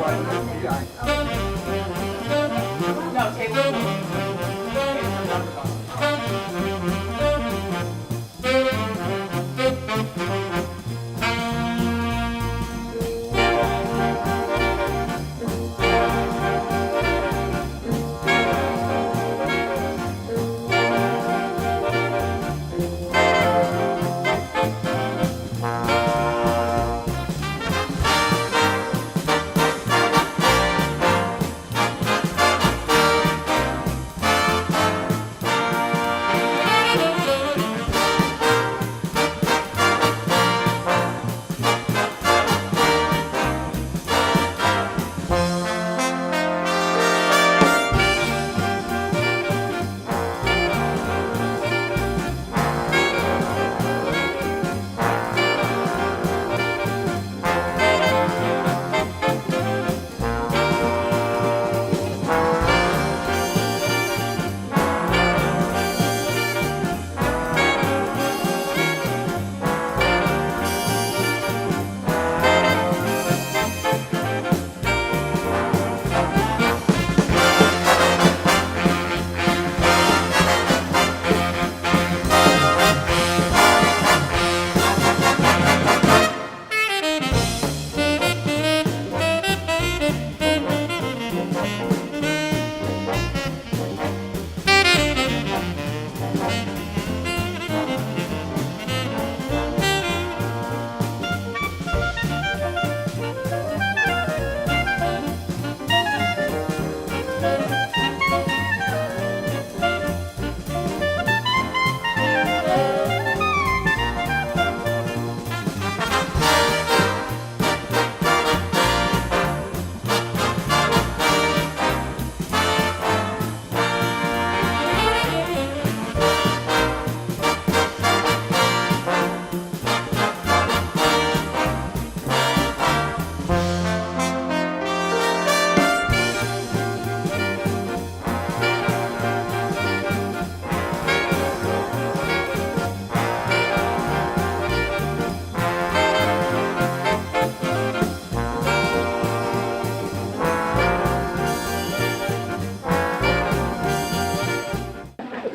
No, table.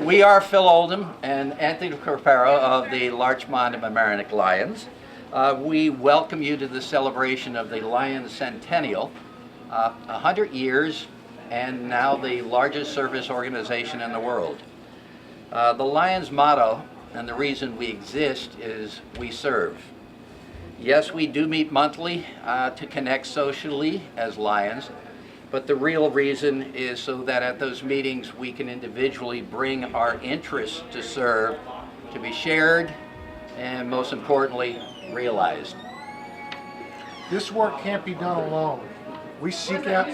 We are Phil Oldham and Anthony Carpero of the Larchmont and Mamaroneck Lions. We welcome you to the celebration of the Lions Centennial, 100 years and now the largest service organization in the world. The Lions motto and the reason we exist is we serve. Yes, we do meet monthly to connect socially as Lions, but the real reason is so that at those meetings we can individually bring our interests to serve, to be shared, and most importantly, realized. This work can't be done alone. We seek out,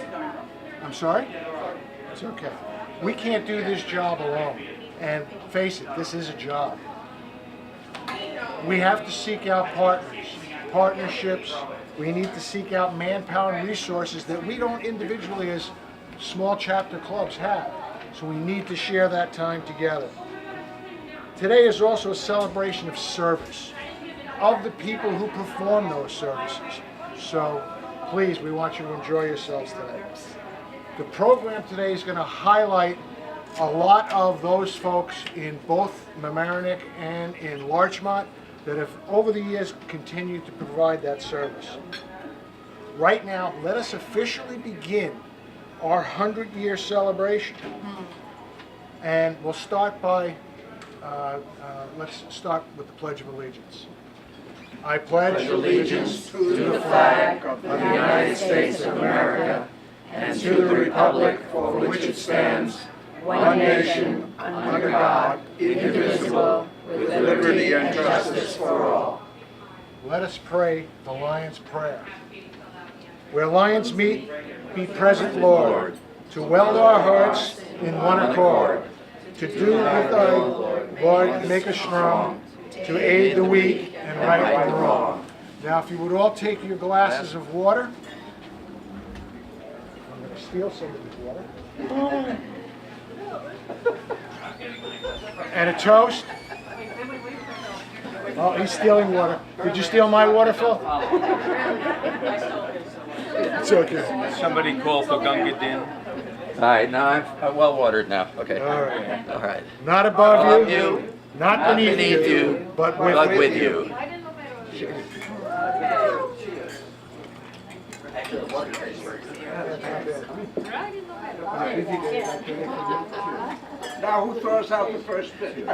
I'm sorry? It's okay. We can't do this job alone. And face it, this is a job. We have to seek out partners, partnerships. We need to seek out manpower and resources that we don't individually as small chapter clubs have. So we need to share that time together. Today is also a celebration of service, of the people who perform those services. So please, we want you to enjoy yourselves today. The program today is going to highlight a lot of those folks in both Mamaroneck and in Larchmont that have over the years continued to provide that service. Right now, let us officially begin our 100-year celebration. And we'll start by, let's start with the Pledge of Allegiance. I pledge allegiance to the flag of the United States of America and to the republic for which it stands, one nation, under God, indivisible, with liberty and justice for all. Let us pray the Lion's Prayer. Where lions meet, be present, Lord, to weld our hearts in one accord, to do with thy Lord make us strong, to aid the weak and right the wrong. Now, if you would all take your glasses of water, I'm going to steal some of this water, and a toast. Oh, he's stealing water. Did you steal my water, Phil? It's okay. Somebody call for Gunga Din. All right, now I'm well watered now. Okay. All right. All right. Not above Above you, you, not beneath you, but with you. Now who throws out the first pitch?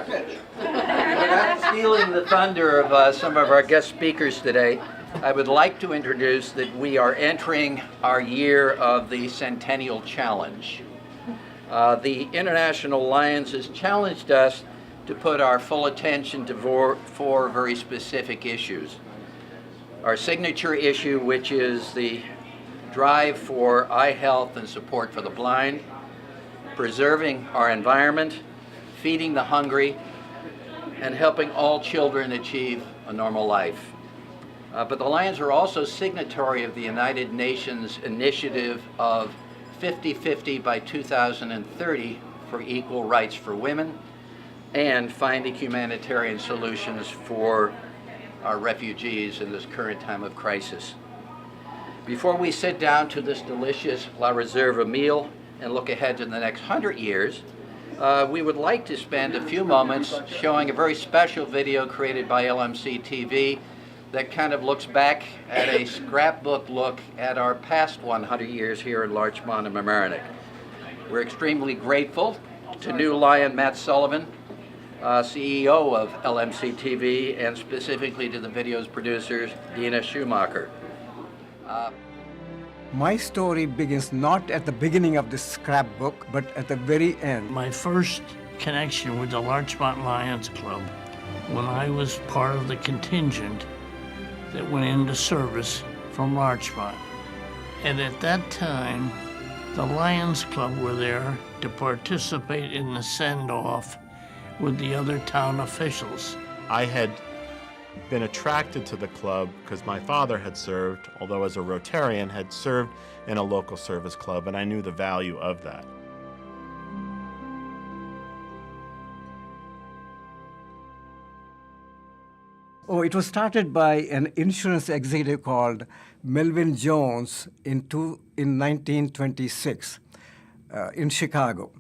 Without stealing the thunder of some of our guest speakers today, I would like to introduce that we are entering our year of the Centennial Challenge. The International Lions has challenged us to put our full attention to four very specific issues. Our signature issue, which is the drive for eye health and support for the blind, preserving our environment, feeding the hungry, and helping all children achieve a normal life. But the Lions are also signatory of the United Nations initiative of 50-50 by 2030 for equal rights for women and finding humanitarian solutions for our refugees in this current time of crisis. Before we sit down to this delicious La Reserva meal and look ahead to the next 100 years, we would like to spend a few moments showing a very special video created by LMC-TV that kind of looks back at a scrapbook look at our past 100 years here in Larchmont and Mamaroneck. We're extremely grateful to new Lion Matt Sullivan, CEO of LMC-TV, and specifically to the video's producers, Dina Schumacher. My story begins not at the beginning of this scrapbook, but at the very end. My first connection with the Larchmont Lions Club when I was part of the contingent that went into service from Larchmont. And at that time, the Lions Club were there to participate in the send-off with the other town officials. I had been attracted to the club because my father had served, although as a Rotarian, had served in a local service club, and I knew the value of that. Oh, it was started by an insurance executive called Melvin Jones in 1926 in Chicago.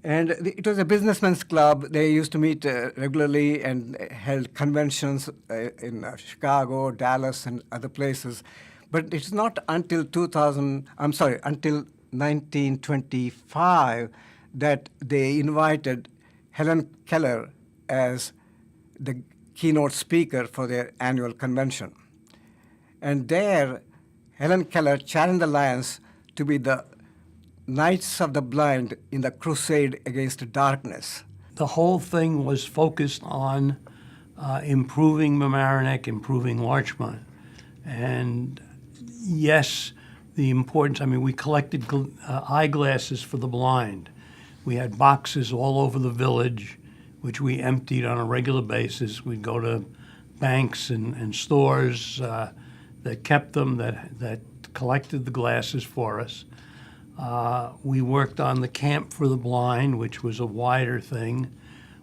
And it was a businessman's club. They used to meet regularly and held conventions in Chicago, Dallas, and other places. But it's not until until 1925 that they invited Helen Keller as the keynote speaker for their annual convention. And there, Helen Keller challenged the Lions to be the Knights of the Blind in the crusade against darkness. The whole thing was focused on improving Mamaroneck, improving Larchmont. And yes, the importance, I mean, we collected eyeglasses for the blind. We had boxes all over the village, which we emptied on a regular basis. We'd go to banks and stores that kept them, that collected the glasses for us. We worked on the Camp for the Blind, which was a wider thing.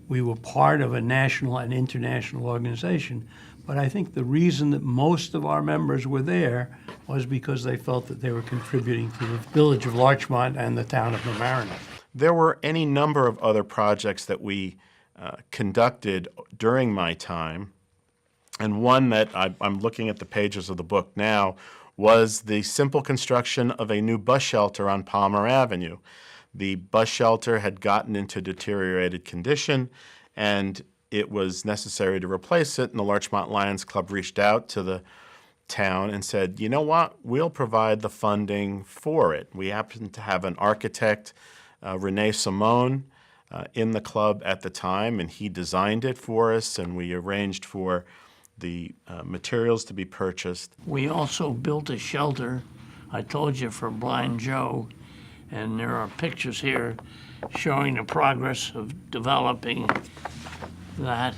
We were part of a national and international organization. But I think the reason that most of our members were there was because they felt that they were contributing to the village of Larchmont and the town of Mamaroneck. There were any number of other projects that we conducted during my time, and one that I'm looking at the pages of the book now was the simple construction of a new bus shelter on Palmer Avenue. The bus shelter had gotten into deteriorated condition, and it was necessary to replace it, and the Larchmont Lions Club reached out to the town and said, you know what, we'll provide the funding for it. We happened to have an architect, Rene Simone, in the club at the time, and he designed it for us, and we arranged for the materials to be purchased. We also built a shelter, I told you, for Blind Joe, and there are pictures here showing the progress of developing that.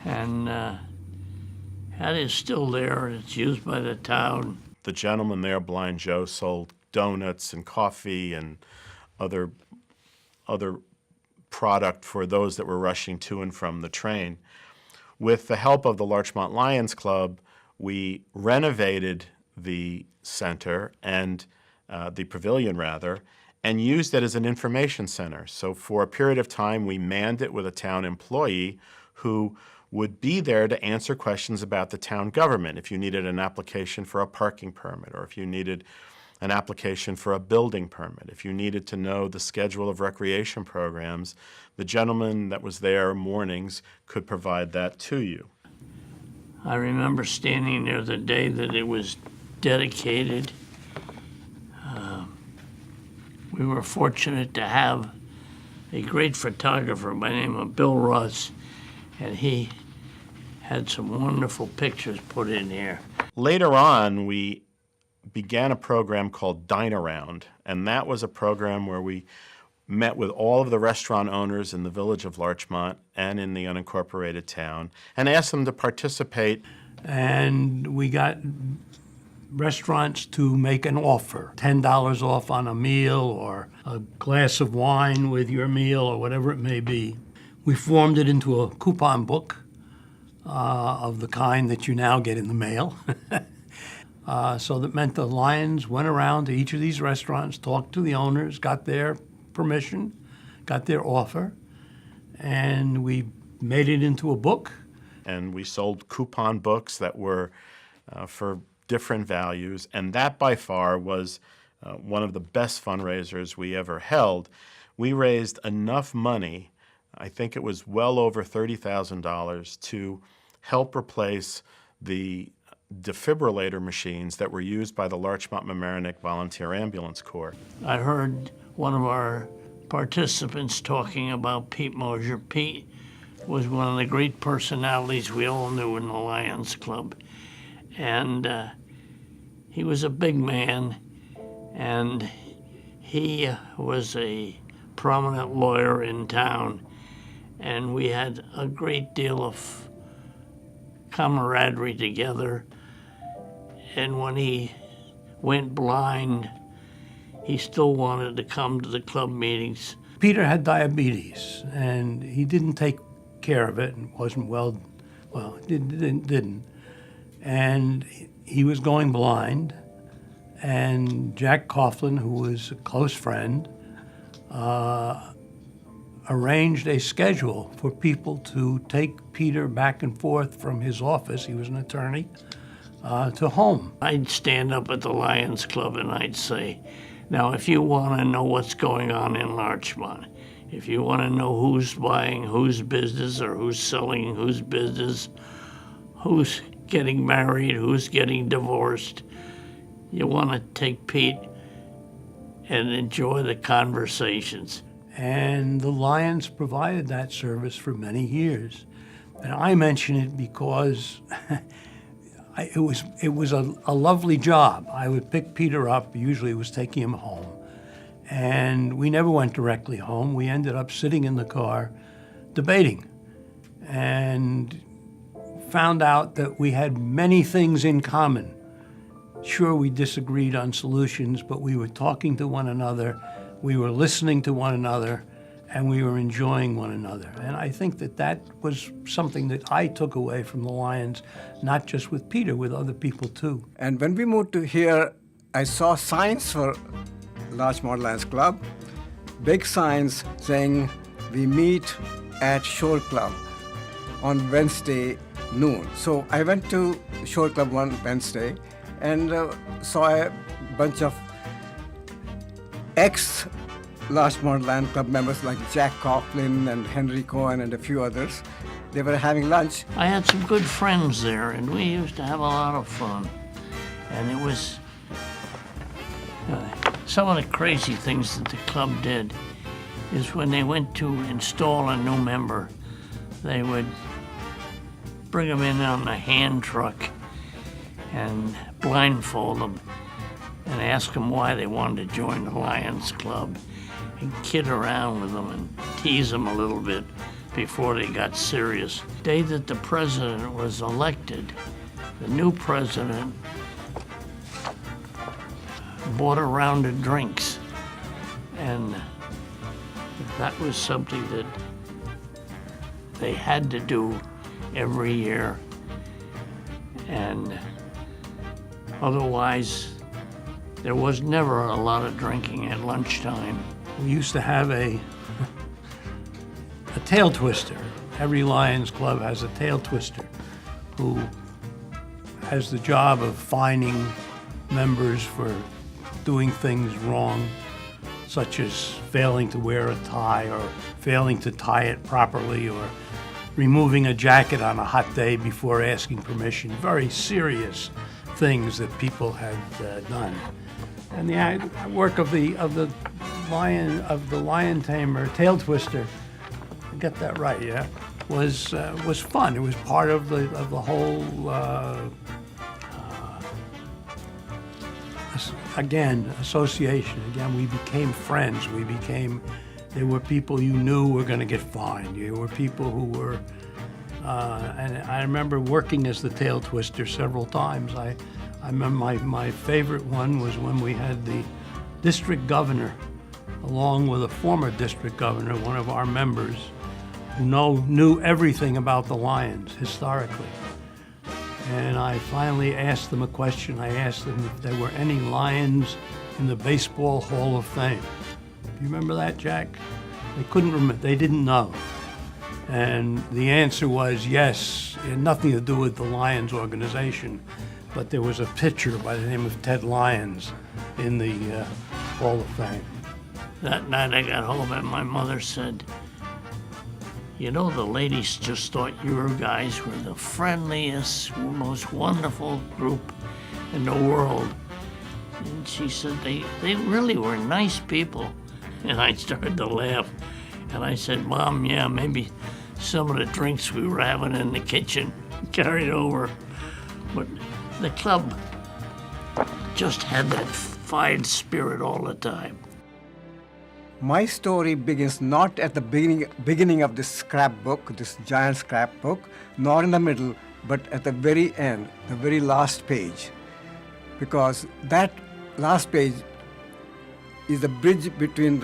And that is still there. It's used by the town. The gentleman there, Blind Joe, sold donuts and coffee and other product for those that were rushing to and from the train. With the help of the Larchmont Lions Club, we renovated the center and the pavilion rather, and used it as an information center. So for a period of time, we manned it with a town employee who would be there to answer questions about the town government. If you needed an application for a parking permit, or if you needed an application for a building permit, if you needed to know the schedule of recreation programs, the gentleman that was there mornings could provide that to you. I remember standing there the day that it was dedicated. We were fortunate to have a great photographer by the name of Bill Russ, and he had some wonderful pictures put in here. Later on, we began a program called Dine Around, and that was a program where we met with all of the restaurant owners in the village of Larchmont and in the unincorporated town and asked them to participate. And we got restaurants to make an offer, $10 off on a meal or a glass of wine with your meal or whatever it may be. We formed it into a coupon book of the kind that you now get in the mail. So that meant the Lions went around to each of these restaurants, talked to the owners, got their permission, got their offer, and we made it into a book. And we sold coupon books that were for different values, and that by far was one of the best fundraisers we ever held. We raised enough money, I think it was well over $30,000, to help replace the defibrillator machines that were used by the Larchmont Mamaroneck Volunteer Ambulance Corps. I heard one of our participants talking about Pete Mosier. Pete was one of the great personalities we all knew in the Lions Club. And he was a big man, and he was a prominent lawyer in town, and we had a great deal of camaraderie together. And when he went blind, he still wanted to come to the club meetings. Peter had diabetes, and he didn't take care of it and wasn't didn't. And he was going blind, and Jack Coughlin, who was a close friend, arranged a schedule for people to take Peter back and forth from his office, he was an attorney, to home. I'd stand up at the Lions Club and I'd say, now if you want to know what's going on in Larchmont, if you want to know who's buying whose business or who's selling whose business, who's getting married, who's getting divorced, you want to take Pete and enjoy the conversations. And the Lions provided that service for many years. And I mention it because it was a lovely job. I would pick Peter up, usually it was taking him home. And we never went directly home. We ended up sitting in the car debating and found out that we had many things in common. Sure, we disagreed on solutions, but we were talking to one another, we were listening to one another, and we were enjoying one another. And I think that that was something that I took away from the Lions, not just with Peter, with other people too. And when we moved to here, I saw signs for Larchmont Lions Club, big signs saying we meet at Shore Club on Wednesday noon. So I went to Shore Club one Wednesday and saw a bunch of ex-Larchmont Lions Club members like Jack Coughlin and Henry Cohen and a few others. They were having lunch. I had some good friends there, and we used to have a lot of fun. And it was some of the crazy things that the club did is when they went to install a new member, they would bring them in on a hand truck and blindfold them and ask them why they wanted to join the Lions Club and kid around with them and tease them a little bit before they got serious. The day that the president was elected, the new president bought a round of drinks, and that was something that they had to do every year. And Otherwise, there was never a lot of drinking at lunchtime. We used to have a tail twister. Every Lions Club has a tail twister who has the job of fining members for doing things wrong, such as failing to wear a tie or failing to tie it properly or removing a jacket on a hot day before asking permission. Very serious things that people had done. And the work of the lion tamer, tail twister, I get that right, yeah, was fun. It was part of the whole association. Again, we became friends. There were people you knew were going to get fined. There were people who were, and I remember working as the tail twister several times. I remember my favorite one was when we had the district governor, along with a former district governor, one of our members, who knew everything about the Lions historically. And I finally asked them a question. I asked them if there were any Lions in the Baseball Hall of Fame. Do you remember that, Jack? They couldn't remember. They didn't know. And the answer was yes. It had nothing to do with the Lions organization, but there was a pitcher by the name of Ted Lyons in the Hall of Fame. That night I got home and my mother said, "You know, the ladies just thought you guys were the friendliest, most wonderful group in the world." And she said, they really were nice people. And I started to laugh. And I said, "Mom, yeah, maybe some of the drinks we were having in the kitchen carried over. But the club just had that fine spirit all the time." My story begins not at the beginning of this scrapbook, this giant scrapbook, nor in the middle, but at the very end, the very last page. Because that last page is the bridge between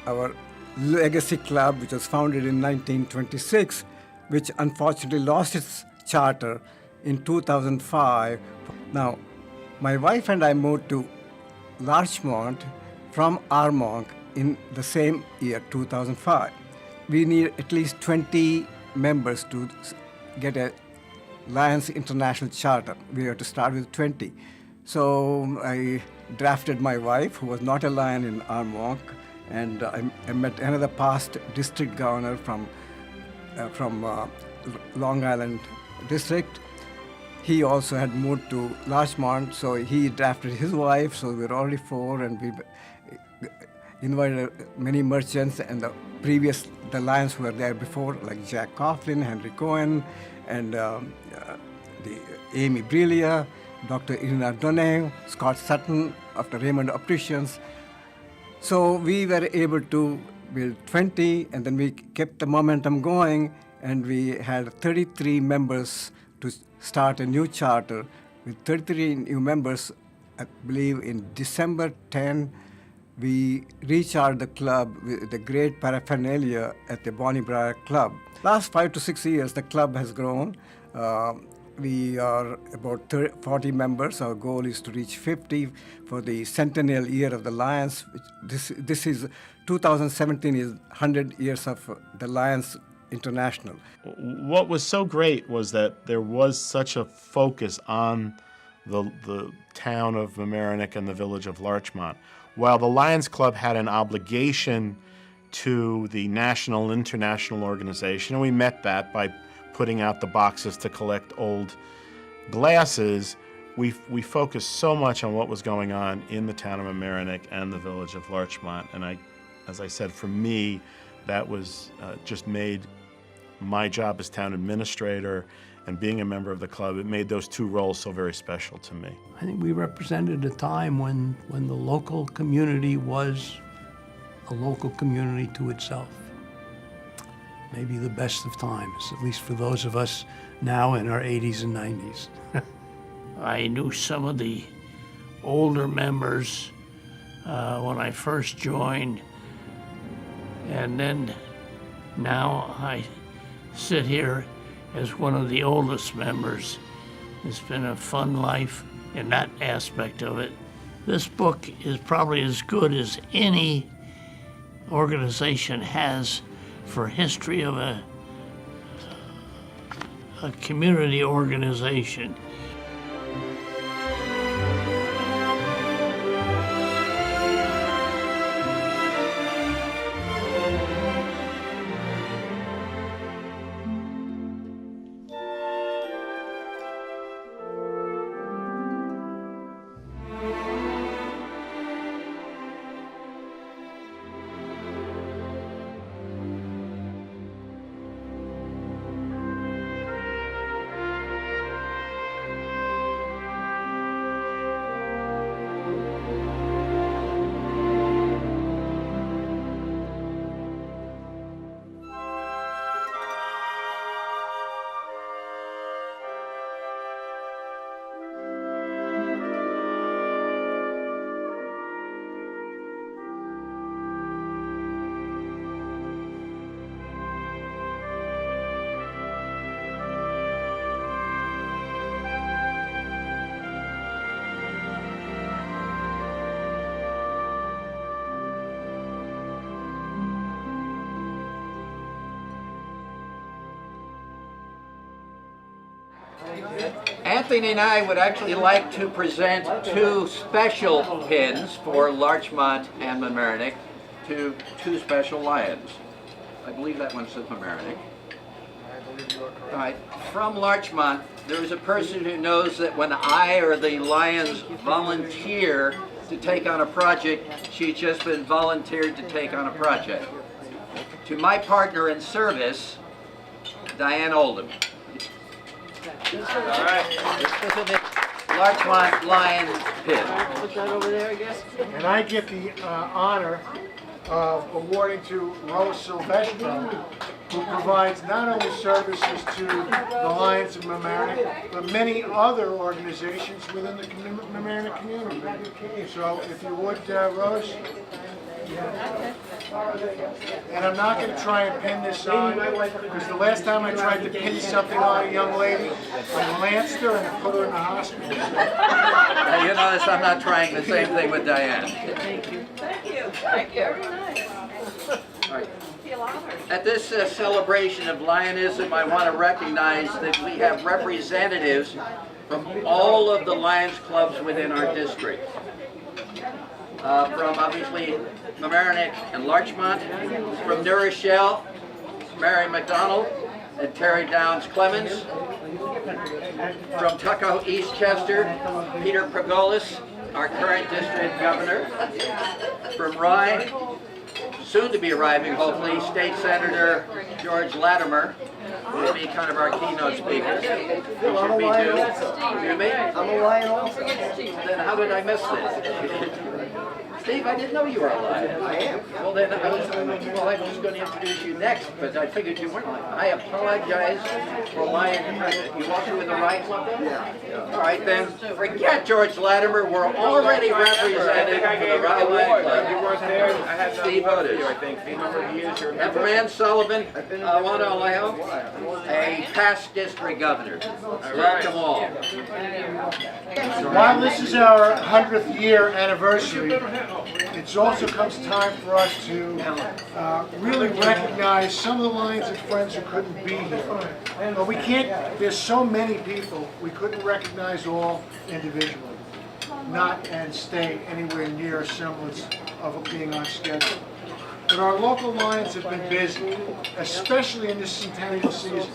our legacy club, which was founded in 1926, which unfortunately lost its charter in 2005. Now, my wife and I moved to Larchmont from Armonk in the same year, 2005. We need at least 20 members to get a Lions International Charter. We have to start with 20. So I drafted my wife, who was not a Lion in Armonk, and I met another past district governor from Long Island district. He also had moved to Larchmont, so he drafted his wife, so we were already 4, and we invited many merchants and the Lions who were there before, like Jack Coughlin, Henry Cohen, and the Amy Brelia, Dr. Irina Donay, Scott Sutton of the Raymond Opticians. So we were able to build 20, and then we kept the momentum going, and we had 33 members to start a new charter. With 33 new members, I believe in December 10, we recharged the club with the great paraphernalia at the Bonnie Briar Club. Last 5 to 6 years, the club has grown. We are about 40 members. Our goal is to reach 50 for the centennial year of the Lions. This is 2017 is 100 years of the Lions International. What was so great was that there was such a focus on the town of Mamaroneck and the village of Larchmont. While the Lions Club had an obligation to the national and international organization, and we met that by putting out the boxes to collect old glasses, we focused so much on what was going on in the town of Mamaroneck and the village of Larchmont. And as I said, for me, that was just made my job as town administrator and being a member of the club, it made those two roles so very special to me. I think we represented a time when the local community was a local community to itself. Maybe the best of times, at least for those of us now in our 80s and 90s. I knew some of the older members when I first joined, and then now I sit here as one of the oldest members. It's been a fun life, in that aspect of it. This book is probably as good as any organization has for history of a community organization. Anthony and I would actually like to present two special pins for Larchmont and Mamaroneck to two special lions. I believe that one says Mamaroneck. All right, from Larchmont, there is a person who knows that when I or the Lions volunteer to take on a project, she's just been volunteered to take on a project. To my partner in service, Diane Oldham. All right, specific Larchmont Lions pin. Put that over there, I guess. And I get the honor of awarding to Rose Silvestro, who provides not only services to the Lions of Mamaroneck, but many other organizations within the Mamaroneck community. So if you would, Rose. And I'm not going to try and pin this on, because the last time I tried to pin something on a young lady, I lanced her and put her in the hospital. Now, you notice I'm not trying the same thing with Diane. Thank you. Thank you. Thank you. Very nice. All right. Feel honored. At this celebration of Lionism, I want to recognize that we have representatives from all of the Lions clubs within our district. From obviously Mamaroneck and Larchmont, from New Rochelle, Mary McDonald and Terry Downs Clemens, from Tuckahoe Eastchester, Peter Pergolis, our current district governor, from Rye, soon to be arriving hopefully, State Senator George Latimer will be kind of our keynote speaker. Who should be due? Excuse me? I'm a lion also. Then how did I miss this? Steve, I didn't know you were a lion. I am. Well, then I was going to introduce you next, but I figured you weren't lion. I apologize for lying. You walking with the right club then? Yeah. All right, then forget George Latimer. We're already represented for the Rye Lion Club. You weren't there. I had Steve Otis. I think. The number of years you're And from Ann Sullivan, Juan Alejo, a past district governor. Welcome all. While this is our 100th year anniversary, it also comes time for us to really recognize some of the Lions and friends who couldn't be here. But we can't, there's so many people, we couldn't recognize all individually, not and stay anywhere near a semblance of being on schedule. But our local Lions have been busy, especially in this centennial season.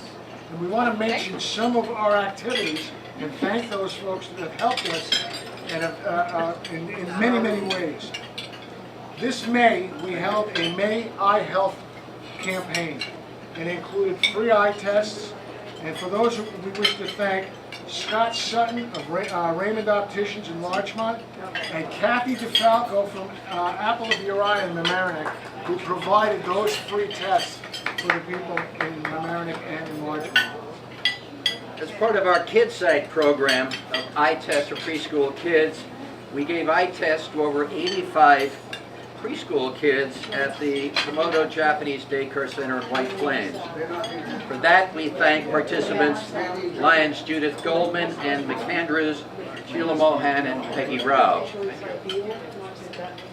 And we want to mention some of our activities and thank those folks that have helped us in many, many ways. This May, we held a May Eye Health campaign. It included free eye tests, and for those who we wish to thank, Scott Sutton of Raymond Opticians in Larchmont, and Kathy DeFalco from Apple of Uriah in Mamaroneck, who provided those free tests for the people in Mamaroneck and in Larchmont. As part of our KidSight program of eye tests for preschool kids, we gave eye tests to over 85 preschool kids at the Komodo Japanese Daycare Center in White Plains. For that, we thank participants Lions Judith Goldman and McAndrews Sheila Mohan and Peggy Rao.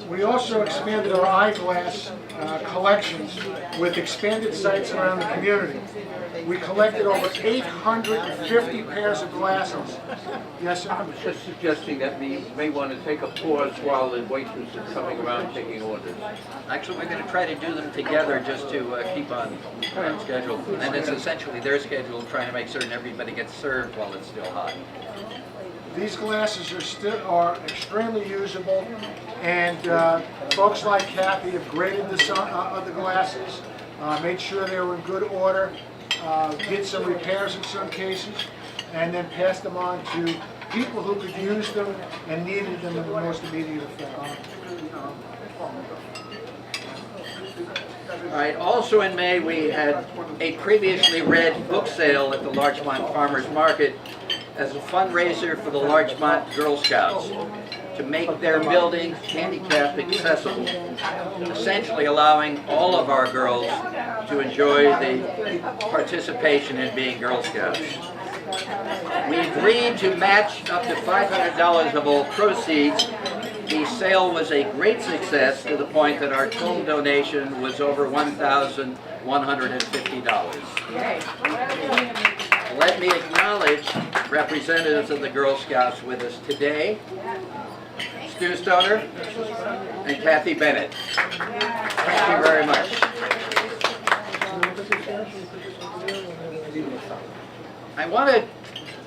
We also expanded our eyeglass collections with expanded sites around the community. We collected over 850 pairs of glasses. Yes, sir? I'm just suggesting that we may want to take a pause while the waitress is coming around taking orders. Actually, we're going to try to do them together just to keep on schedule. And it's essentially their schedule, trying to make certain everybody gets served while it's still hot. These glasses are extremely usable, and folks like Kathy have graded the glasses, made sure they were in good order, did some repairs in some cases, and then passed them on to people who could use them and needed them in the most immediate effect. All right, also in May, we had a previously read book sale at the Larchmont Farmers Market as a fundraiser for the Larchmont Girl Scouts to make their building handicap accessible, essentially allowing all of our girls to enjoy the participation in being Girl Scouts. We agreed to match up to $500 of all proceeds. The sale was a great success to the point that our total donation was over $1,150. Let me acknowledge representatives of the Girl Scouts with us today, Stu Stoner and Kathy Bennett. Thank you very much. I want to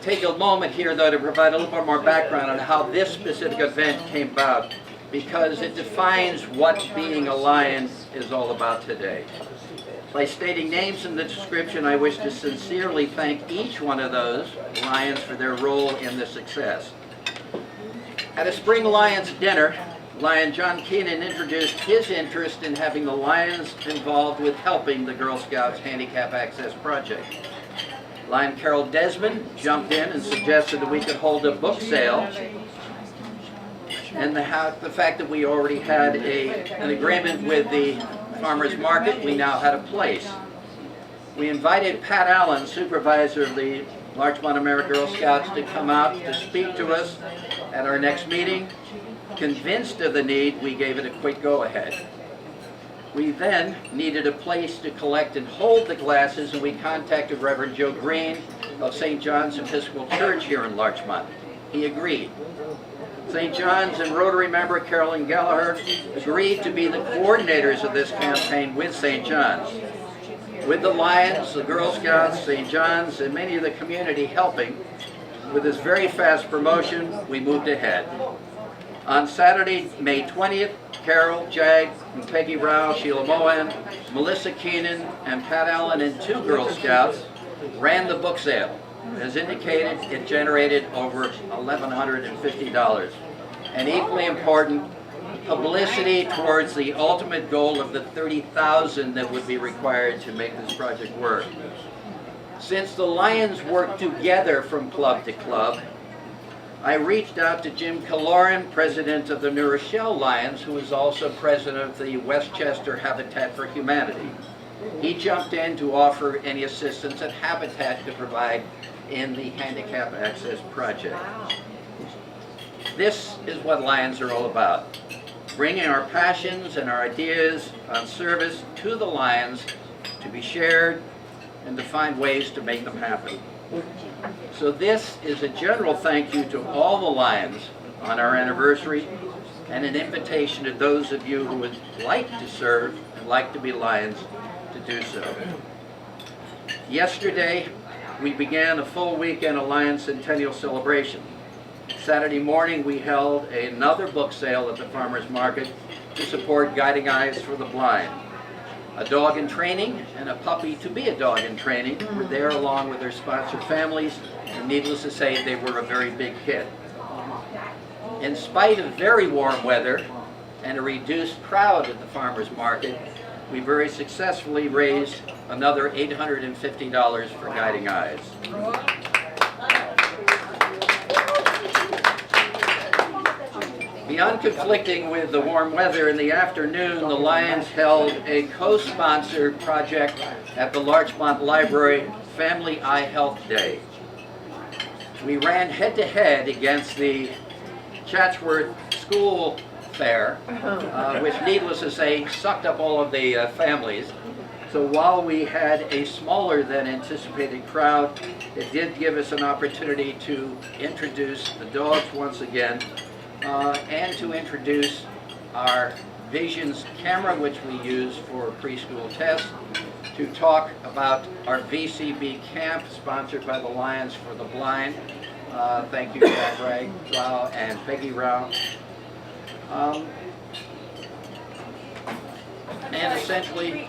take a moment here, though, to provide a little bit more background on how this specific event came about, because it defines what being a Lion is all about today. By stating names in the description, I wish to sincerely thank each one of those Lions for their role in the success. At a Spring Lions dinner, Lion John Keenan introduced his interest in having the Lions involved with helping the Girl Scouts Handicap Access Project. Lion Carol Desmond jumped in and suggested that we could hold a book sale, and the fact that we already had an agreement with the Farmers Market, we now had a place. We invited Pat Allen, supervisor of the Larchmont American Girl Scouts, to come out to speak to us at our next meeting. Convinced of the need, we gave it a quick go-ahead. We then needed a place to collect and hold the glasses, and we contacted Reverend Joe Green of St. John's Episcopal Church here in Larchmont. He agreed. St. John's and Rotary member Carolyn Gallagher agreed to be the coordinators of this campaign with St. John's. With the Lions, the Girl Scouts, St. John's, and many of the community helping with this very fast promotion, we moved ahead. On Saturday, May 20th, Carol, Jag, and Peggy Rao, Sheila Mohan, Melissa Keenan, and Pat Allen and 2 Girl Scouts ran the book sale. As indicated, it generated over $1,150. And equally important, publicity towards the ultimate goal of the $30,000 that would be required to make this project work. Since the Lions work together from club to club, I reached out to Jim Kaloran, president of the New Rochelle Lions, who is also president of the Westchester Habitat for Humanity. He jumped in to offer any assistance that Habitat could provide in the Handicap Access Project. This is what Lions are all about, bringing our passions and our ideas on service to the Lions to be shared and to find ways to make them happen. So this is a general thank you to all the Lions on our anniversary, and an invitation to those of you who would like to serve and like to be Lions to do so. Yesterday, we began a full weekend of Lions Centennial celebration. Saturday morning, we held another book sale at the Farmers Market to support Guiding Eyes for the Blind. A dog in training and a puppy to be a dog in training were there along with their sponsor families, and needless to say, they were a very big hit. In spite of very warm weather and a reduced crowd at the Farmers Market, we very successfully raised another $850 for Guiding Eyes. Beyond conflicting with the warm weather, in the afternoon, the Lions held a co-sponsored project at the Larchmont Library, Family Eye Health Day. we ran head-to-head against the Chatsworth School Fair, which, needless to say, sucked up all of the families. So while we had a smaller than anticipated crowd, it did give us an opportunity to introduce the dogs once again, and to introduce our Visions camera, which we use for preschool tests, to talk about our VCB camp sponsored by the Lions for the Blind. Thank you, Jack Rao and Peggy Rao. And essentially,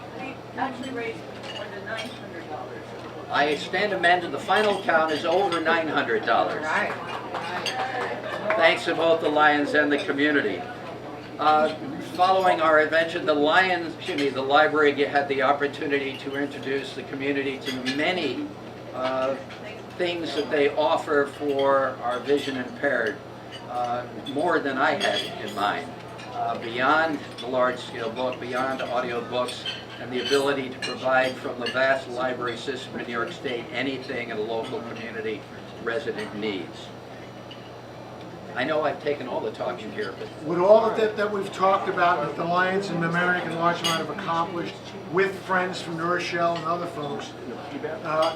We actually raised more than $900. I stand amended, the final count is over $900. Right. Thanks to both the Lions and the community. Following our invention, the library had the opportunity to introduce the community to many things that they offer for our vision impaired, more than I had in mind. Beyond the large-scale book, beyond audio books, and the ability to provide from the vast library system in New York State anything a local community resident needs. I know I've taken all the talking here, but With all that we've talked about, that the Lions and Mamaroneck and Larchmont have accomplished with friends from New Rochelle and other folks,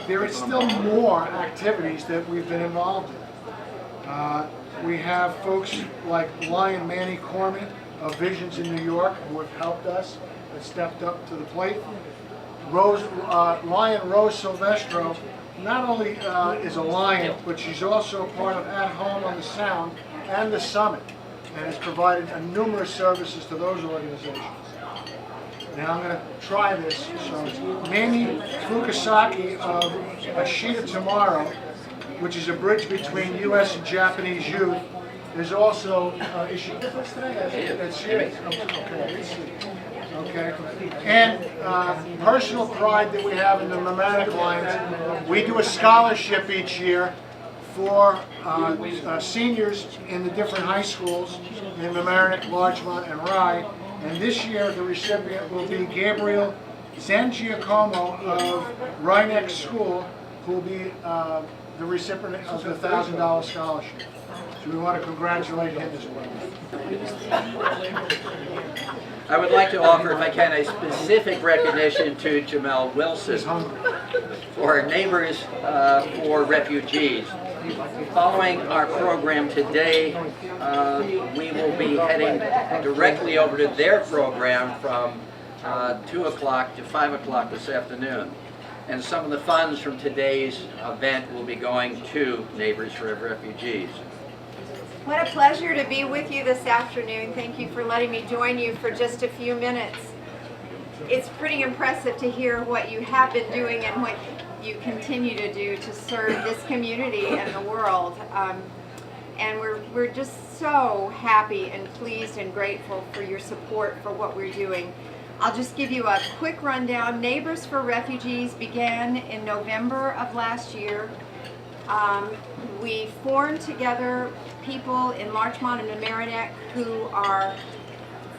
there is still more activities that we've been involved in. We have folks like Lion Manny Corman of Visions in New York who have helped us and stepped up to the plate. Lion Rose Silvestro not only is a Lion, but she's also part of At Home on the Sound and the Summit, and has provided numerous services to those organizations. Now I'm going to try this. So it's Mamie Fukasaki of Ashita Tomorrow, which is a bridge between U.S. and Japanese youth. There's also, is she with us today? That's she is. Okay. And personal pride that we have in the Mamaroneck Lions, we do a scholarship each year for seniors in the different high schools in Mamaroneck, Larchmont, and Rye. And this year the recipient will be Gabriel Zangiacomo of Rye School, who will be the recipient of the $1,000 scholarship. So we want to congratulate him as well. I would like to offer, if I can, a specific recognition to Jamel Wilson for Neighbors for Refugees. Following our program today, we will be heading directly over to their program from 2 o'clock to 5 o'clock this afternoon. And some of the funds from today's event will be going to Neighbors for Refugees. What a pleasure to be with you this afternoon. Thank you for letting me join you for just a few minutes. It's pretty impressive to hear what you have been doing and what you continue to do to serve this community and the world. And we're just so happy and pleased and grateful for your support for what we're doing. I'll just give you a quick rundown. Neighbors for Refugees began in November of last year. We formed together people in Larchmont and Mamaroneck who are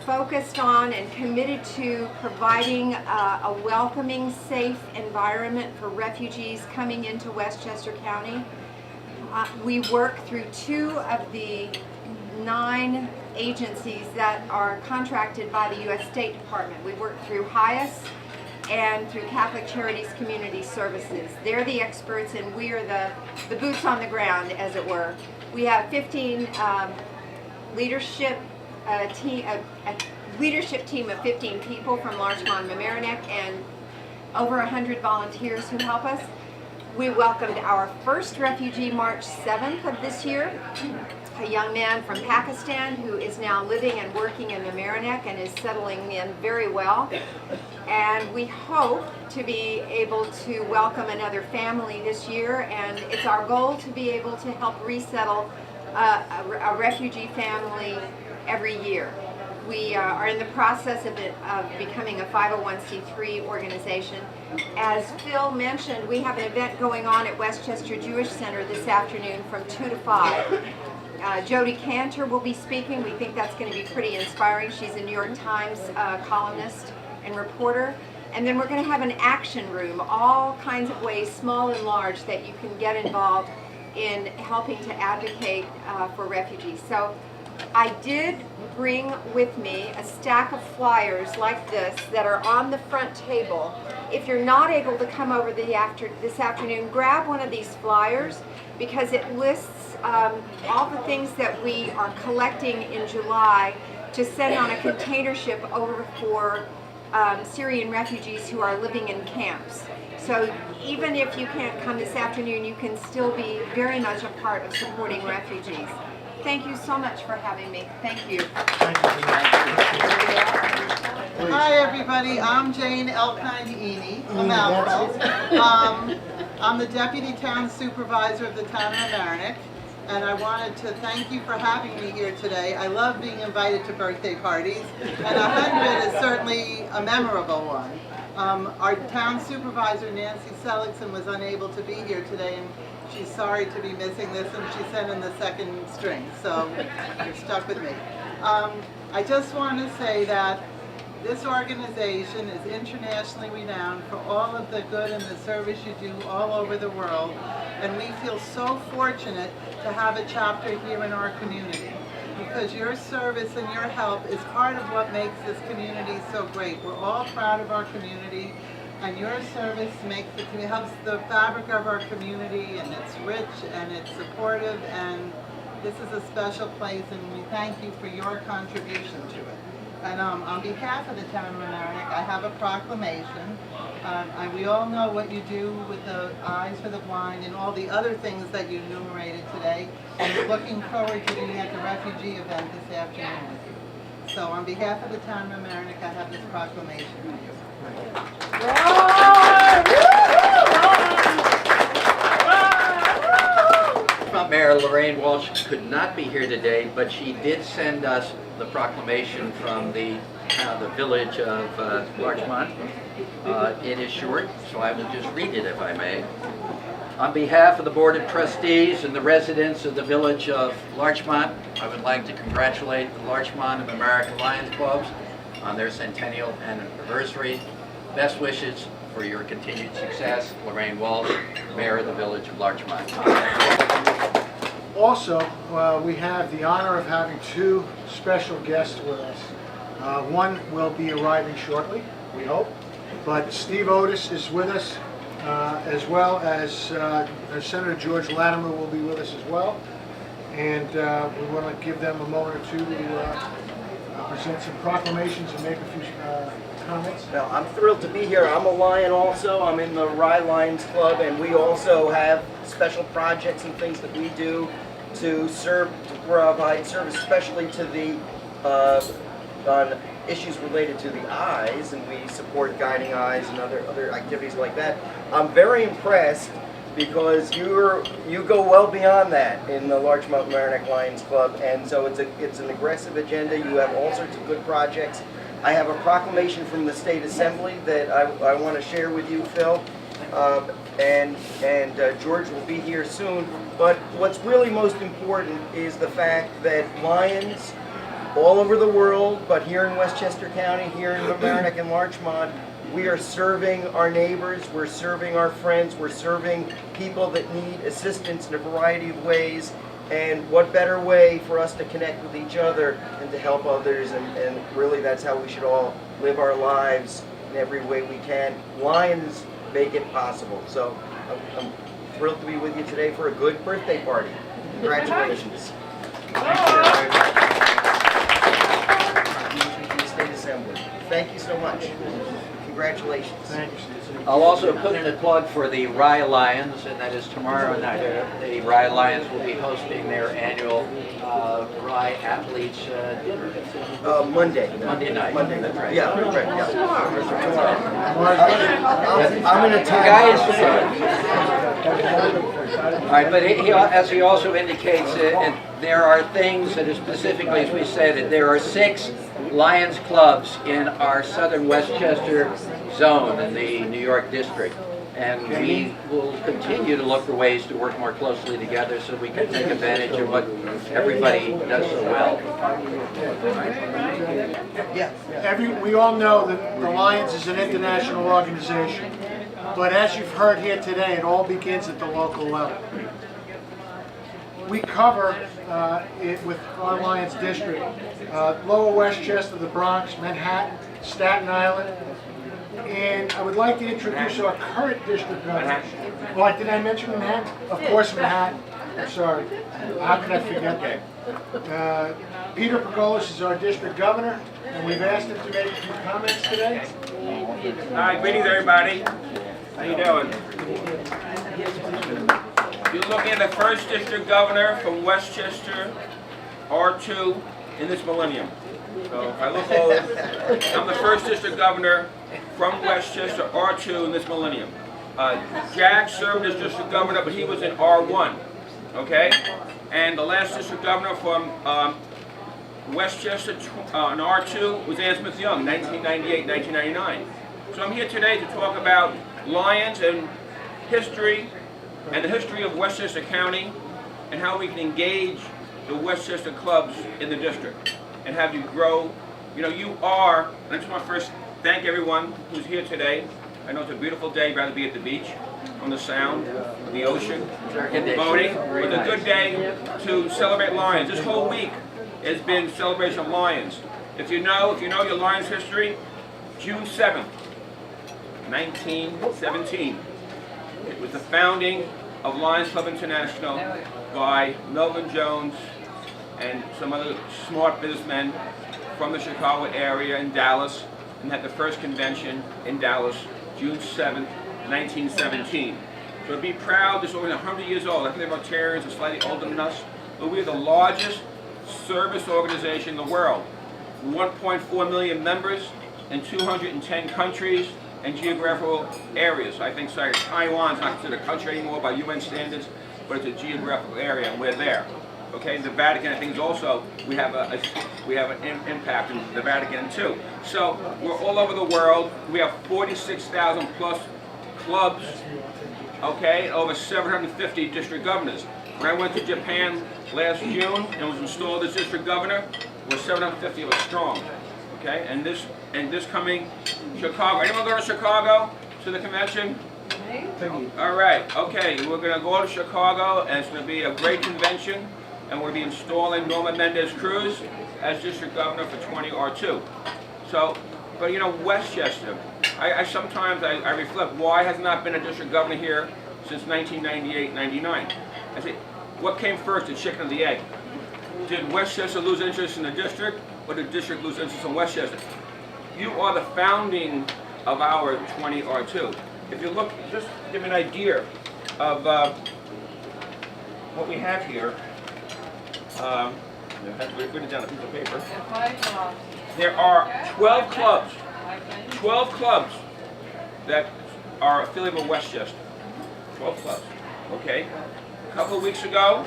focused on and committed to providing a welcoming, safe environment for refugees coming into Westchester County. We work through 2 of the 9 agencies that are contracted by the U.S. State Department. We work through HIAS and through Catholic Charities Community Services. They're the experts and we are the boots on the ground, as it were. We have 15 leadership team of 15 people from Larchmont and Mamaroneck and over 100 volunteers who help us. We welcomed our first refugee March 7th of this year, a young man from Pakistan who is now living and working in Mamaroneck and is settling in very well. And we hope to be able to welcome another family this year, and it's our goal to be able to help resettle a refugee family every year. We are in the process of becoming a 501c3 organization. As Phil mentioned, we have an event going on at Westchester Jewish Center this afternoon from 2 to 5. Jody Cantor will be speaking. We think that's going to be pretty inspiring. She's a New York Times columnist and reporter. And then we're going to have an action room, all kinds of ways, small and large, that you can get involved in helping to advocate for refugees. So I did bring with me a stack of flyers like this that are on the front table. If you're not able to come over this afternoon, grab one of these flyers because it lists all the things that we are collecting in July to send on a container ship over for Syrian refugees who are living in camps. So even if you can't come this afternoon, you can still be very much a part of supporting refugees. Thank you so much for having me. Thank you. Hi everybody, I'm Jane Elkind-Eni, a mouthful. I'm the Deputy Town Supervisor of the Town of Mamaroneck, and I wanted to thank you for having me here today. I love being invited to birthday parties, and 100 is certainly a memorable one. Our Town Supervisor, Nancy Seligson, was unable to be here today, and she's sorry to be missing this, and she sent in the second string, so you're stuck with me. I just want to say that this organization is internationally renowned for all of the good and the service you do all over the world, and we feel so fortunate to have a chapter here in our community, because your service and your help is part of what makes this community so great. We're all proud of our community, and your service helps the fabric of our community, and it's rich and it's supportive, and this is a special place, and we thank you for your contribution to it. And on behalf of the Town of Mamaroneck, I have a proclamation. We all know what you do with the Eyes for the Blind and all the other things that you enumerated today, and we're looking forward to being at the refugee event this afternoon with you. So on behalf of the Town of Mamaroneck, I have this proclamation for you. Mayor Lorraine Walsh could not be here today, but she did send us the proclamation from the village of Larchmont. It is short, so I will just read it if I may. On behalf of the Board of Trustees and the residents of the village of Larchmont, I would like to congratulate the Larchmont and American Lions Clubs on their centennial anniversary. Best wishes for your continued success. Lorraine Walsh, Mayor of the Village of Larchmont. Also, we have the honor of having two special guests with us. One will be arriving shortly, we hope, but Steve Otis is with us, as well as Senator George Latimer will be with us as well. And we want to give them a moment or two to present some proclamations and make a few comments. Now, I'm thrilled to be here. I'm a Lion also. I'm in the Rye Lions Club, and we also have special projects and things that we do to provide service, especially to the on issues related to the eyes, and we support Guiding Eyes and other activities like that. I'm very impressed because you go well beyond that in the Larchmont Mamaroneck Lions Club, and so it's an aggressive agenda. You have all sorts of good projects. I have a proclamation from the State Assembly that I want to share with you, Phil, and George will be here soon. But what's really most important is the fact that Lions all over the world, but here in Westchester County, here in Mamaroneck and Larchmont, we are serving our neighbors, we're serving our friends, we're serving people that need assistance in a variety of ways. And what better way for us to connect with each other and to help others, and really that's how we should all live our lives in every way we can. Lions make it possible. So I'm thrilled to be with you today for a good birthday party. Congratulations. State Assembly. Thank you so much. Congratulations. Thank you, I'll also put in a plug for the Rye Lions, and that is tomorrow night. The Rye Lions will be hosting their annual Rye Athletes Dinner. Monday. Monday night. Monday. That's right. Yeah, right. Yeah. I'm going to Guys, all right, but as he also indicates, there are things that are specifically, as we said, that there are 6 Lions clubs in our southern Westchester zone in the New York district. And we will continue to look for ways to work more closely together so we can take advantage of what everybody does so well. We all know that the Lions is an international organization, but as you've heard here today, it all begins at the local level. we cover it with our Lions district. Lower Westchester, the Bronx, Manhattan, Staten Island. And I would like to introduce our current district governor. Well, did I mention Manhattan? Of course, Manhattan. I'm sorry. How could I forget that? Peter Pergolis is our district governor, and we've asked him to make a few comments today. Hi, greetings everybody. How you doing? You're looking at the first district governor from Westchester, R2, in this millennium. So if I look old, I'm the first district governor from Westchester, R2, in this millennium. Jack served as district governor, but he was in R1, okay? And the last district governor from Westchester in R2 was Ann Smith Young, 1998, 1999. So I'm here today to talk about Lions and history, and the history of Westchester County, and how we can engage the Westchester clubs in the district and have you grow. You know, you are, and I just want to first thank everyone who's here today. I know it's a beautiful day, rather be at the beach, on the sound, the ocean, boating. It's a good day to celebrate Lions. This whole week has been celebration of Lions. If you know your Lions history, June 7th, 1917. It was the founding of Lions Club International by Melvin Jones and some other smart businessmen from the Chicago area in Dallas, and had the first convention in Dallas, June 7th, 1917. So to be proud, this is over 100 years old. I think the Rotarians are slightly older than us, but we're the largest service organization in the world. 1.4 million members in 210 countries and geographical areas. I think Taiwan's not considered a country anymore by UN standards, but it's a geographical area, and we're there. Okay, the Vatican, I think, is also, we have an impact in the Vatican too. So we're all over the world. We have 46,000 plus clubs, okay, over 750 district governors. When I went to Japan last June and was installed as district governor, we're 750 of us strong. Okay, and this coming Chicago. Anyone go to Chicago to the convention? All right. Okay, we're going to go to Chicago, and it's going to be a great convention, and we're going to be installing Norma Mendez Cruz as district governor for 20R2. So, but you know, Westchester. I sometimes reflect, why has not been a district governor here since 1998-99? I say, what came first, the chicken or the egg? Did Westchester lose interest in the district, or did the district lose interest in Westchester? You are the founding of our 20R2. If you look, just give me an idea of what we have here. I have to put it down on a piece of paper. There are 12 clubs. 12 clubs that are affiliated with Westchester. 12 clubs. Okay. A couple of weeks ago,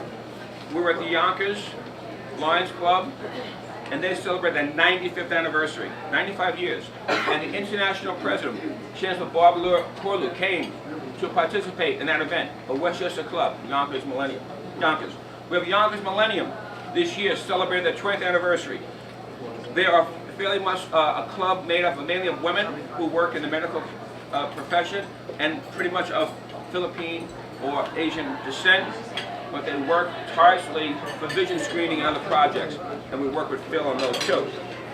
we were at the Yonkers Lions Club, and they celebrated their 95th anniversary, 95 years. And the international president, Chancellor Barbara Corlew, came to participate in that event, a Westchester club, Yonkers Millennium. Yonkers. We have Yonkers Millennium this year celebrated their 20th anniversary. They are fairly much a club made up mainly of women who work in the medical profession and pretty much of Philippine or Asian descent, but they work tirelessly for vision screening and other projects, and we work with Phil on those too.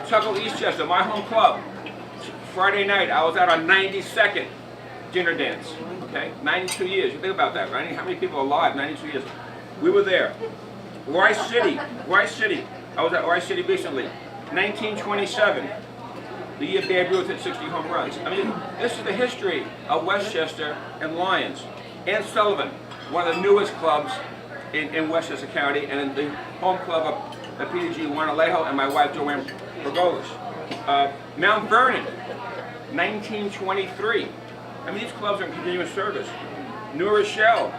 Tuckahoe Eastchester, my home club. Friday night, I was at our 92nd dinner dance. Okay, 92 years. You think about that, right? How many people are alive? 92 years. We were there. Rice City. I was at Rice City recently. 1927. The year Babe Ruth hit 60 home runs. I mean, this is the history of Westchester and Lions. Ann Sullivan, one of the newest clubs in Westchester County, and the home club of PDG Juan Alejo and my wife Joanne Pergolis. Mount Vernon, 1923. I mean, these clubs are in continuous service. New Rochelle,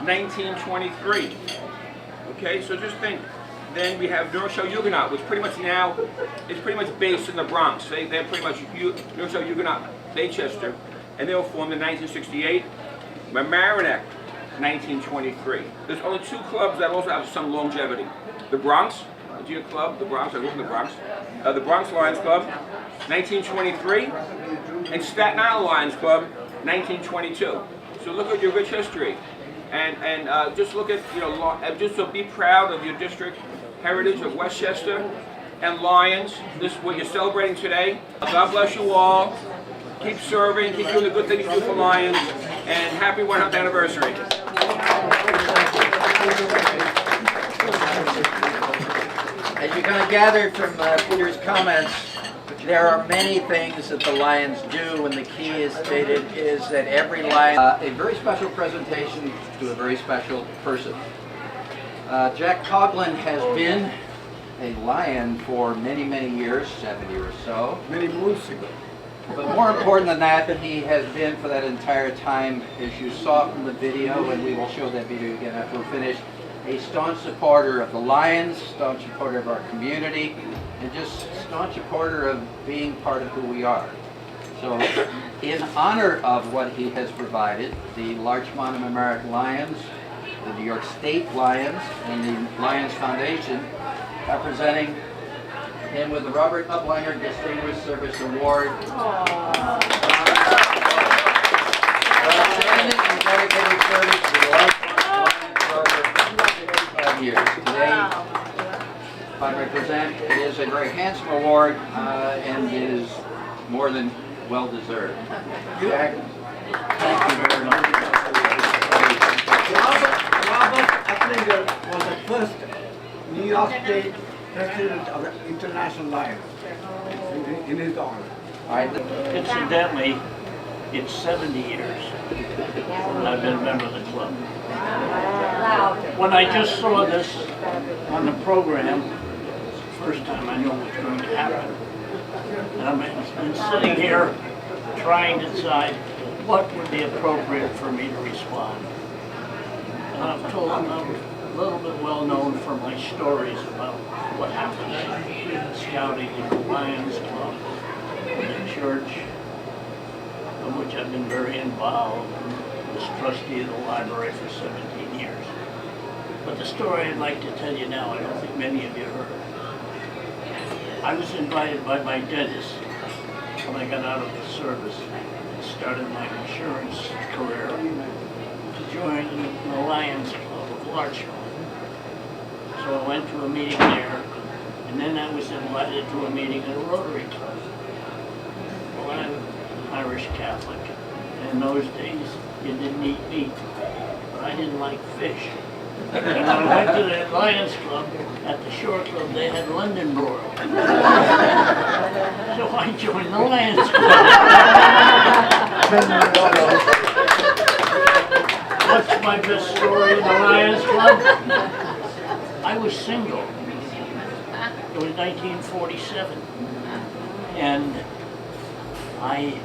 1923. Okay, so just think. Then we have New Rochelle Huguenot, which pretty much now is pretty much based in the Bronx. They're pretty much New Rochelle Huguenot, Baychester, and they were formed in 1968. Mamaroneck, 1923. There's only two clubs that also have some longevity. The Bronx, the Geo Club, the Bronx, I grew up in the Bronx. The Bronx Lions Club, 1923. And Staten Island Lions Club, 1922. So look at your rich history. and just look at, you know, just so be proud of your district heritage of Westchester and Lions. This is what you're celebrating today. God bless you all. Keep serving, keep doing the good things you do for Lions, and happy 100th anniversary. As you kind of gathered from Peter's comments, there are many things that the Lions do, and the key is stated is that every Lion, a very special presentation to a very special person. Jack Coughlin has been a Lion for many, many years, 70 or so. Many moons ago. But more important than that, he has been for that entire time, as you saw from the video, and we will show that video again after we're finished, a staunch supporter of the Lions, staunch supporter of our community, and just staunch supporter of being part of who we are. So in honor of what he has provided, the Larchmont and Mamaroneck Lions, the New York State Lions, and the Lions Foundation are presenting him with the Robert Uplinger Distinguished Service Award. Outstanding and dedicated service to the Larchmont Lions for over 35 years. Today, if I may present, it is a very handsome award and is more than well deserved. Jack, thank you very much. Robert Uplinger was the first New York State President of the International Lions in his honor. Incidentally, it's 70 years since I've been a member of the club. When I just saw this on the program, first time I know what's going to happen. And I've been sitting here trying to decide what would be appropriate for me to respond. And I've told them I'm a little bit well known for my stories about what happened in scouting in the Lions Club, in the church, of which I've been very involved, and was trustee of the library for 17 years. But the story I'd like to tell you now, I don't think many of you heard. I was invited by my dentist when I got out of the service and started my insurance career to join the Lions Club of Larchmont. So I went to a meeting there, and then I was invited to a meeting at a Rotary Club. Well, I'm Irish Catholic, and in those days you didn't eat meat, but I didn't like fish. And when I went to the Lions Club, at the Shore Club they had London broil. So I joined the Lions Club. What's my best story in the Lions Club? I was single. It was 1947. And I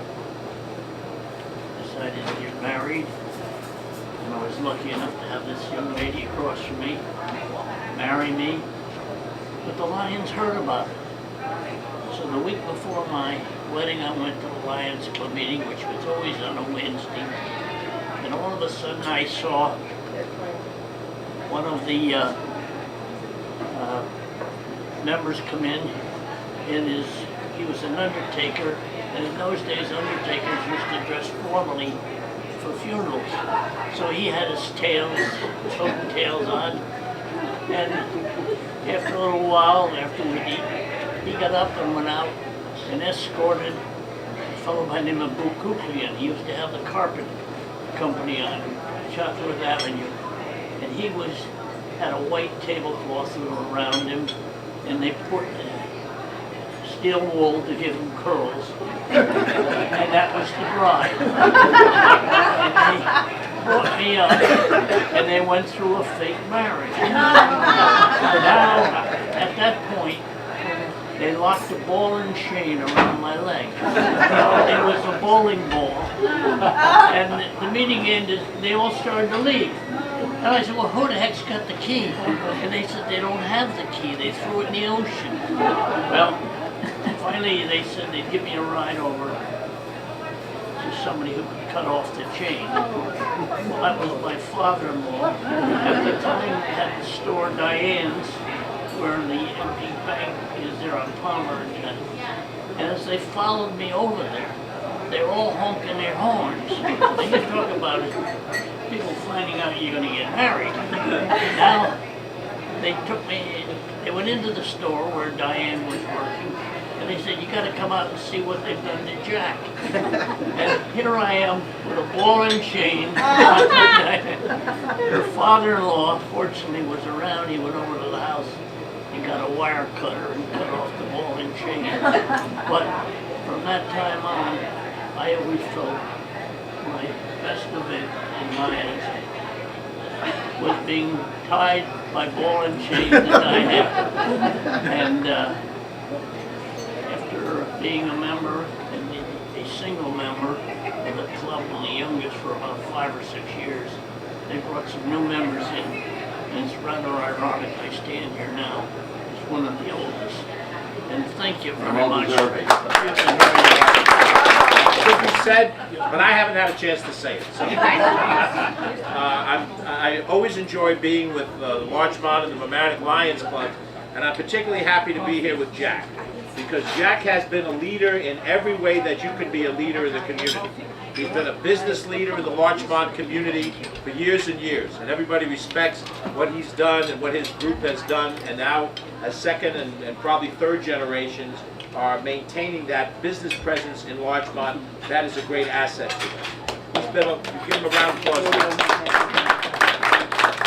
decided to get married. And I was lucky enough to have this young lady across from me marry me. But the Lions heard about it. So the week before my wedding, I went to the Lions Club meeting, which was always on a Wednesday. And all of a sudden I saw one of the members come in, and he was an undertaker, and in those days undertakers used to dress formally for funerals. So he had his coat and tails on, and after a little while, after we'd eat, he got up and went out and escorted a fellow by the name of Coughlin. He used to have the carpet company on Chatsworth Avenue, and he had a white tablecloth around him, and they put steel wool to give him curls, and that was the bride. And they brought me up, and they went through a fake marriage. Now, at that point, they locked a ball and chain around my leg. It was a bowling ball, and the meeting ended, they all started to leave. And I said, well, who the heck's got the key? And they said they don't have the key, they threw it in the ocean. Well, finally they said they'd give me a ride over to somebody who could cut off the chain. Well, that was my father-in-law. At the time, they had the store Diane's, where the empty bank is there on Palmer and Chen. And as they followed me over there, they were all honking their horns. And you talk about it. people finding out you're going to get married. Now, they took me, they went into the store where Diane was working, and they said, you got to come out and see what they've done to Jack. And here I am with a ball and chain. Her father-in-law, fortunately, was around. He went over to the house. He got a wire cutter and cut off the ball and chain. But from that time on, I always felt my best event in Lions was being tied by ball and chain that I had. And after being a member and a single member of the club, and the youngest for about 5 or 6 years, they brought some new members in. And it's rather ironic I stand here now as one of the oldest. And thank you very much. Should be said, but I haven't had a chance to say it. So. I always enjoy being with the Larchmont and the Mamaroneck Lions Club, and I'm particularly happy to be here with Jack, because Jack has been a leader in every way that you can be a leader in the community. He's been a business leader in the Larchmont community for years and years, and everybody respects what he's done and what his group has done, and now as second and probably third generations are maintaining that business presence in Larchmont. That is a great asset to them. He's been give him a round of applause.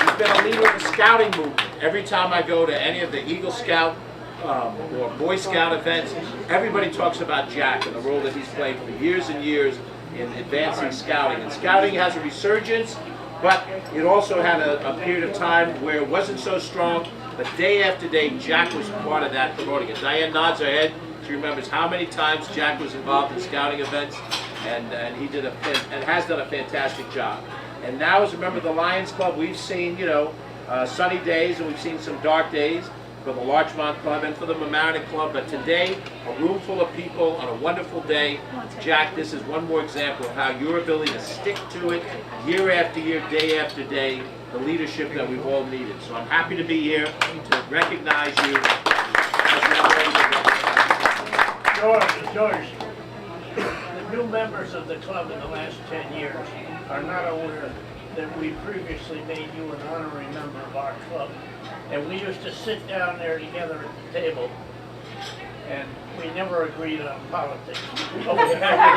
He's been a leader of the scouting movement. Every time I go to any of the Eagle Scout or Boy Scout events, everybody talks about Jack and the role that he's played for years and years in advancing scouting. And scouting has a resurgence, but it also had a period of time where it wasn't so strong, but day after day, Jack was part of that, promoting it. Diane nods her head. She remembers how many times Jack was involved in scouting events, and he did and has done a fantastic job. And now, as a member of the Lions Club, we've seen, you know, sunny days, and we've seen some dark days for the Larchmont Club and for the Mamaroneck Club. But today, a room full of people on a wonderful day. Jack, this is one more example of how your ability to stick to it year after year, day after day, the leadership that we've all needed. So I'm happy to be here to recognize you. George, the new members of the club in the last 10 years are not aware that we previously made you an honorary member of our club. And we used to sit down there together at the table, and we never agreed on politics. But we had a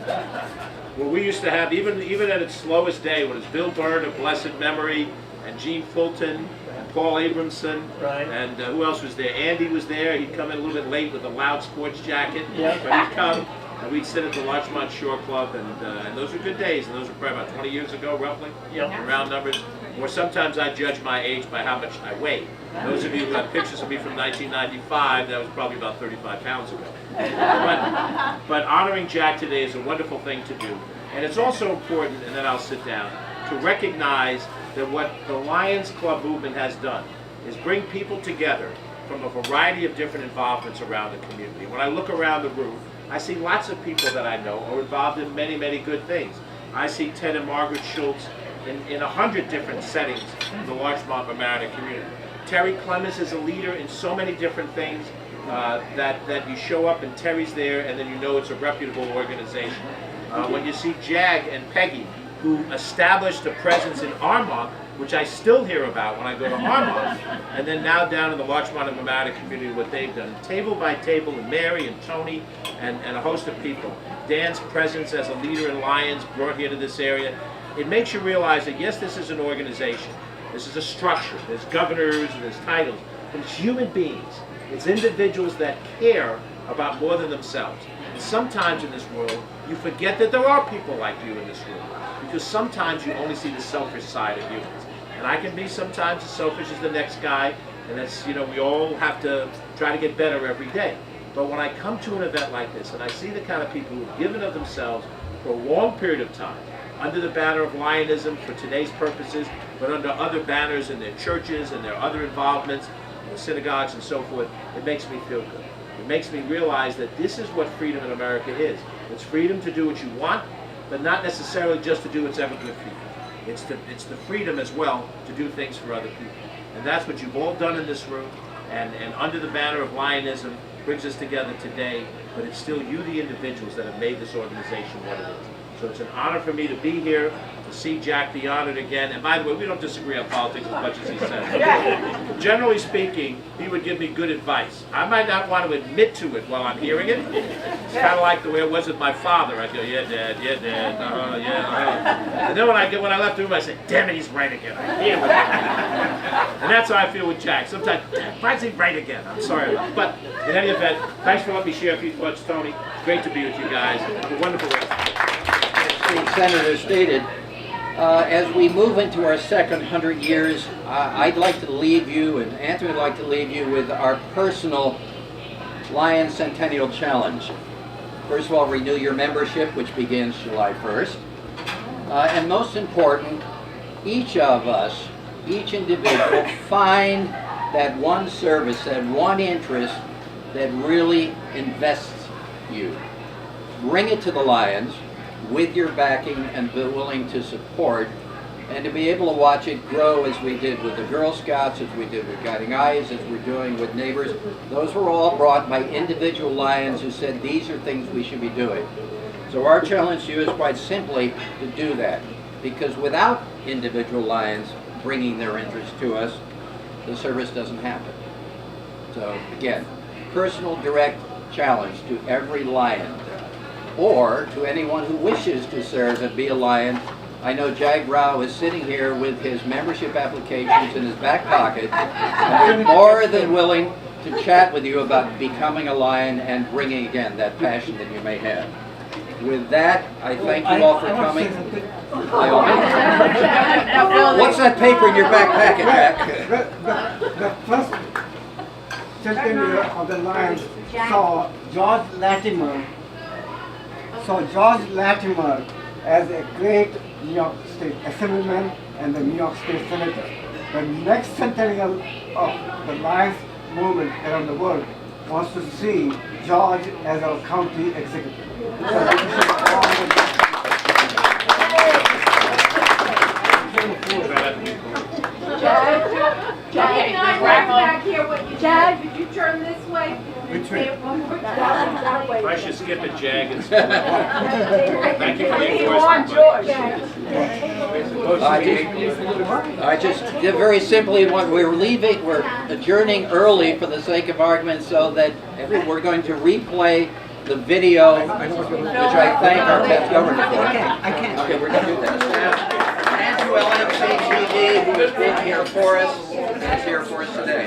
great Well, we used to have, even at its slowest day, when it was Bill Byrne of blessed memory, and Gene Fulton, and Paul Abramson, right. And who else was there? Andy was there. He'd come in a little bit late with a loud sports jacket, Yep. but he'd come, and we'd sit at the Larchmont Shore Club, and those were good days, and those were probably about 20 years ago, roughly, Yep. round numbers. Or sometimes I judge my age by how much I weigh. Those of you who have pictures of me from 1995, that was probably about 35 pounds ago. But honoring Jack today is a wonderful thing to do. And it's also important, and then I'll sit down, to recognize that what the Lions Club movement has done is bring people together from a variety of different involvements around the community. When I look around the room, I see lots of people that I know are involved in many, many good things. I see Ted and Margaret Schultz in 100 different settings in the Larchmont Mamaroneck community. Terry Clemens is a leader in so many different things that you show up and Terry's there, and then you know it's a reputable organization. When you see Jag and Peggy, who established a presence in Armonk, which I still hear about when I go to Armonk, and then now down in the Larchmont and Mamaroneck community, what they've done, table by table, and Mary and Tony and a host of people. Dan's presence as a leader in Lions brought here to this area. It makes you realize that yes, this is an organization, this is a structure, there's governors and there's titles, but it's human beings. It's individuals that care about more than themselves. And sometimes in this world, you forget that there are people like you in this room, because sometimes you only see the selfish side of humans. And I can be sometimes as selfish as the next guy, and that's, you know, we all have to try to get better every day. But when I come to an event like this, and I see the kind of people who've given of themselves for a long period of time, under the banner of Lionism for today's purposes, but under other banners in their churches and their other involvements, in synagogues and so forth, it makes me feel good. It makes me realize that this is what freedom in America is. It's freedom to do what you want, but not necessarily just to do what's ever good for you. It's the freedom as well to do things for other people. And that's what you've all done in this room, and under the banner of Lionism brings us together today, but it's still you, the individuals, that have made this organization what it is. So it's an honor for me to be here, to see Jack be honored again. And by the way, we don't disagree on politics as much as he says. Generally speaking, he would give me good advice. I might not want to admit to it while I'm hearing it. It's kind of like the way it was with my father. I'd go, yeah, Dad, yeah. And then when I left the room, I said, damn it, he's right again. I hear what And that's how I feel with Jack. Sometimes, why is he right again? I'm sorry. But in any event, thanks for letting me share a few thoughts, Tony. Great to be with you guys. Have a wonderful day. As the Senator stated, as we move into our second 100 years, I'd like to leave you, and Anthony would like to leave you with our personal Lions Centennial Challenge. First of all, renew your membership, which begins July 1st. And most important, each of us, each individual, find that one service, that one interest that really invests you. Bring it to the Lions with your backing and be willing to support, and to be able to watch it grow as we did with the Girl Scouts, as we did with Guiding Eyes, as we're doing with Neighbors. Those were all brought by individual Lions who said these are things we should be doing. So our challenge to you is quite simply to do that, because without individual Lions bringing their interest to us, the service doesn't happen. So again, personal direct challenge to every Lion, or to anyone who wishes to serve and be a Lion. I know Jag Rao is sitting here with his membership applications in his back pocket, and we're more than willing to chat with you about becoming a Lion and bringing again that passion that you may have. With that, I thank you all for coming. What's that paper in your back pocket, Jack? The first centennial of the Lions saw George Latimer as a great New York State Assemblyman and the New York State Senator. The next centennial of the Lions movement around the world wants to see George as our county executive. Back here, what you said. Could you turn this way? Say it one more time. I should skip it, Jag. Thank you for the endorsement. I just very simply want, we're adjourning early for the sake of argument, so that we're going to replay the video, which I thank our past governor for. Okay, we're going to do that. Thank you, LMC-TV, who has been here for us, is here for us today.